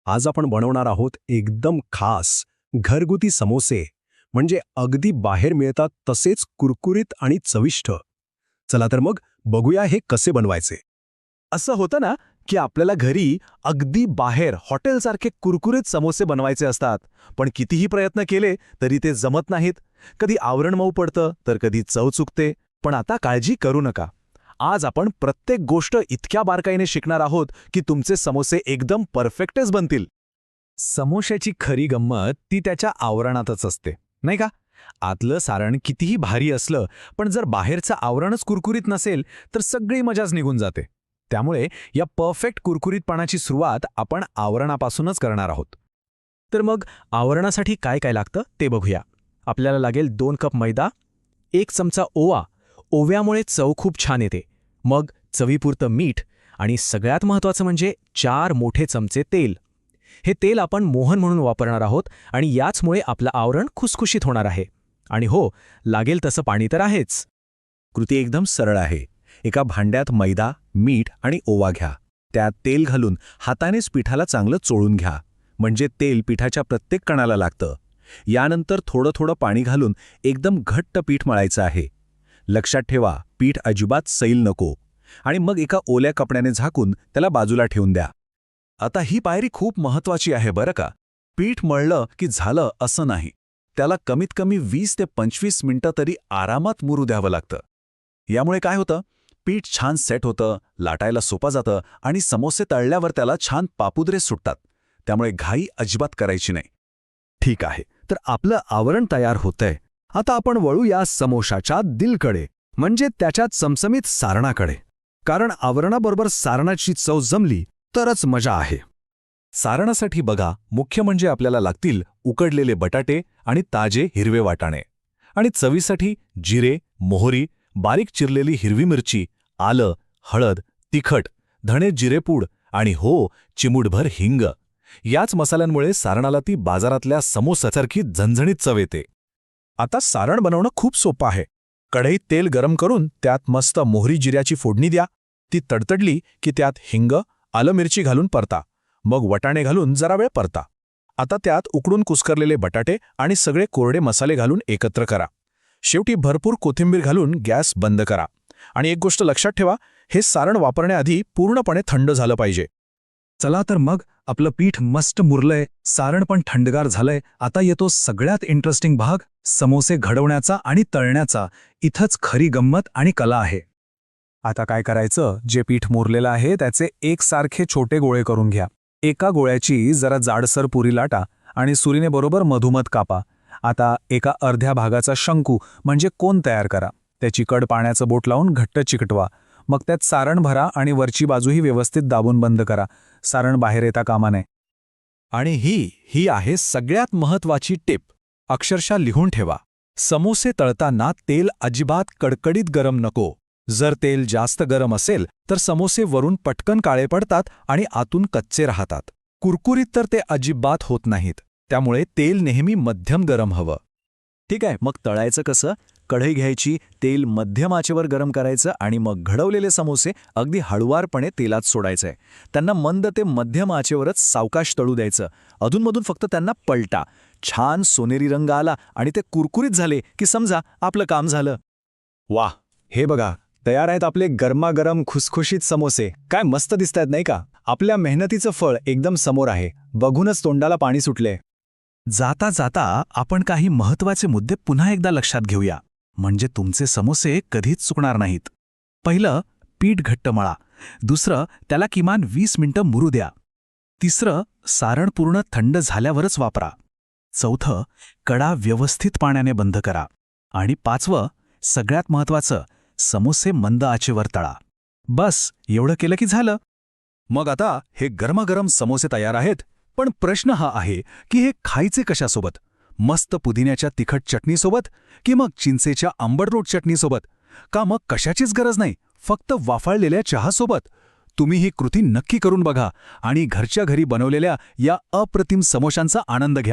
आज आपण बनवणार आहोत एकदम खास घरगुती समोसे, म्हणजे अगदी बाहेर मिळतात तसेच कुरकुरीत आणि चविष्ट. चला तर मग बघूया हे कसे बनवायचे. असं होतं ना की आपल्याला घरी अगदी बाहेर हॉटेलसारखे कुरकुरीत समोसे बनवायचे असतात, पण कितीही प्रयत्न केले तरी ते जमत नाहीत. कधी आवरण मऊ पडतं तर कधी चव चुकते. पण आता काळजी करू नका. आज आपण प्रत्येक गोष्ट इतक्या बारकाईने शिकणार आहोत की तुमचे समोसे एकदम परफेक्टच बनतील. समोश्याची खरी गंमत ती त्याच्या आवरणातच असते, नाही का? आतलं सारण कितीही भारी असलं, पण जर बाहेरचं आवरणच कुरकुरीत नसेल तर सगळी मजाच निघून जाते. त्यामुळे या परफेक्ट कुरकुरीतपणाची सुरुवात आपण आवरणापासूनच करणार आहोत. तर मग आवरणासाठी काय काय लागतं ते बघूया. आपल्याला लागेल 2 कप मैदा, 1 चमचा ओवा. ओव्यामुळे चव खूप छान येते. मग चवीपुरतं मीठ आणि सगळ्यात महत्त्वाचं म्हणजे 4 मोठे चमचे तेल. हे तेल आपण मोहन म्हणून वापरणार आहोत आणि याचमुळे आपलं आवरण खुसखुशीत होणार आहे. आणि हो, लागेल तसं पाणी तर आहेच. कृती एकदम सरळ आहे. एका भांड्यात मैदा, मीठ आणि ओवा घ्या. त्यात तेल घालून हातानेच पिठाला चांगलं चोळून घ्या, म्हणजे तेल पिठाच्या प्रत्येक कणाला लागतं. यानंतर थोडं थोडं पाणी घालून एकदम घट्ट पीठ मळायचं आहे. लक्षात ठेवा, पीठ अजिबात सैल नको. आणि मग एका ओल्या कपड्याने झाकून त्याला बाजूला ठेवून द्या. आता ही पायरी खूप महत्त्वाची आहे बरं का. पीठ मळलं की झालं असं नाही. त्याला कमीत कमी 20 ते 25 मिनिटं तरी आरामात मुरू द्यावं लागतं. यामुळे काय होतं, पीठ छान सेट होतं, लाटायला सोपं जातं आणि समोसे तळल्यावर त्याला छान पापुद्रे सुटतात. त्यामुळे घाई अजिबात करायची नाही. ठीक आहे, तर आपलं आवरण तयार होतंय. आता आपण वळू या समोशाच्या दिलकडे, म्हणजे त्याच्या चमचमीत सारणाकडे. कारण आवरणाबरोबर सारणाची चव जमली तरच मजा आहे. सारणासाठी बघा, मुख्य म्हणजे आपल्याला लागतील उकडलेले बटाटे आणि ताजे हिरवे वाटाणे. आणि चवीसाठी जिरे, मोहरी, बारीक चिरलेली हिरवी मिरची, आलं, हळद, तिखट, धणे, जिरेपूड आणि हो, चिमूटभर हिंग. याच मसाल्यांमुळे सारणाला ती बाजारातल्या समोसासारखी झणझणीत चव येते. आता सारण बनवणं खूप सोपं आहे. कढईत तेल गरम करून त्यात मस्त मोहरी जिऱ्याची फोडणी द्या. ती तडतडली की त्यात हिंग, आलं, मिरची घालून परता. मग वटाणे घालून जरा वेळ परता. आता त्यात उकडून कुस्करलेले बटाटे आणि सगळे कोरडे मसाले घालून एकत्र करा. शेवटी भरपूर कोथिंबीर घालून गॅस बंद करा. आणि एक गोष्ट लक्षात ठेवा, हे सारण वापरण्याआधी पूर्णपणे थंड झालं पाहिजे. चला तर मग, आपलं पीठ मस्त मुरलंय, सारण पण थंडगार झालंय. आता येतो सगळ्यात इंटरेस्टिंग भाग, समोसे घडवण्याचा आणि तळण्याचा. इथंच खरी गंमत आणि कला आहे. आता काय करायचं, जे पीठ मुरलेलं आहे त्याचे एकसारखे छोटे गोळे करून घ्या. एका गोळ्याची जरा जाडसर पुरी लाटा आणि सुरीने बरोबर मधोमध कापा. आता एका अर्ध्या भागाचा शंकू म्हणजे कोन तयार करा. त्याची कड पाण्याचं बोट लावून घट्ट चिकटवा. मग त्यात सारण भरा आणि वरची बाजूही व्यवस्थित दाबून बंद करा. सारण बाहेर येता कामा नये. आणि ही आहे सगळ्यात महत्त्वाची टिप. अक्षरशः लिहून ठेवा. समोसे तळताना तेल अजिबात कडकडीत गरम नको. जर तेल जास्त गरम असेल तर समोसे वरून पटकन काळे पडतात आणि आतून कच्चे राहतात. कुरकुरीत तर ते अजिबात होत नाहीत. त्यामुळे तेल नेहमी मध्यम गरम हवं. ठीक आहे, मग तळायचं कसं? कढई घ्यायची, तेल मध्यम आचेवर गरम करायचं आणि मग घडवलेले समोसे अगदी हळुवारपणे तेलात सोडायचे. त्यांना मंद ते मध्यम आचेवरच सावकाश तळू द्यायचं. अधूनमधून फक्त त्यांना पलटा. छान सोनेरी रंग आला आणि ते कुरकुरीत झाले की समजा आपलं काम झालं. वाह, हे बघा, तयार आहेत आपले गरमागरम खुसखुशीत समोसे. काय मस्त दिसतायत नाही का? आपल्या मेहनतीचं फळ एकदम समोर आहे. बघूनच तोंडाला पाणी सुटले. जाता जाता आपण काही महत्त्वाचे मुद्दे पुन्हा एकदा लक्षात घेऊया, म्हणजे तुमचे समोसे कधीच चुकणार नाहीत. पहिलं, पीठ घट्ट मळा. दुसरं, त्याला किमान 20 मिनिटं मुरू द्या. तिसरं, सारण पूर्ण थंड झाल्यावरच वापरा. चौथं, कडा व्यवस्थित पाण्याने बंद करा. आणि पाचवं, सगळ्यात महत्त्वाचं, समोसे मंद आचेवर तळा. बस एवढं केलं की झालं. मग आता हे गरमागरम समोसे तयार आहेत. पण प्रश्न हा आहे की हे खायचे कशासोबत? मस्त पुदिन्याच्या तिखट चटणीसोबत की मग चिंचेच्या आंबटरोट चटणीसोबत? का मग कशाचीच गरज नाही, फक्त वाफाळलेल्या चहासोबत? तुम्ही ही कृती नक्की करून बघा आणि घरच्या घरी बनवलेल्या या अप्रतिम समोशांचा आनंद घ्या.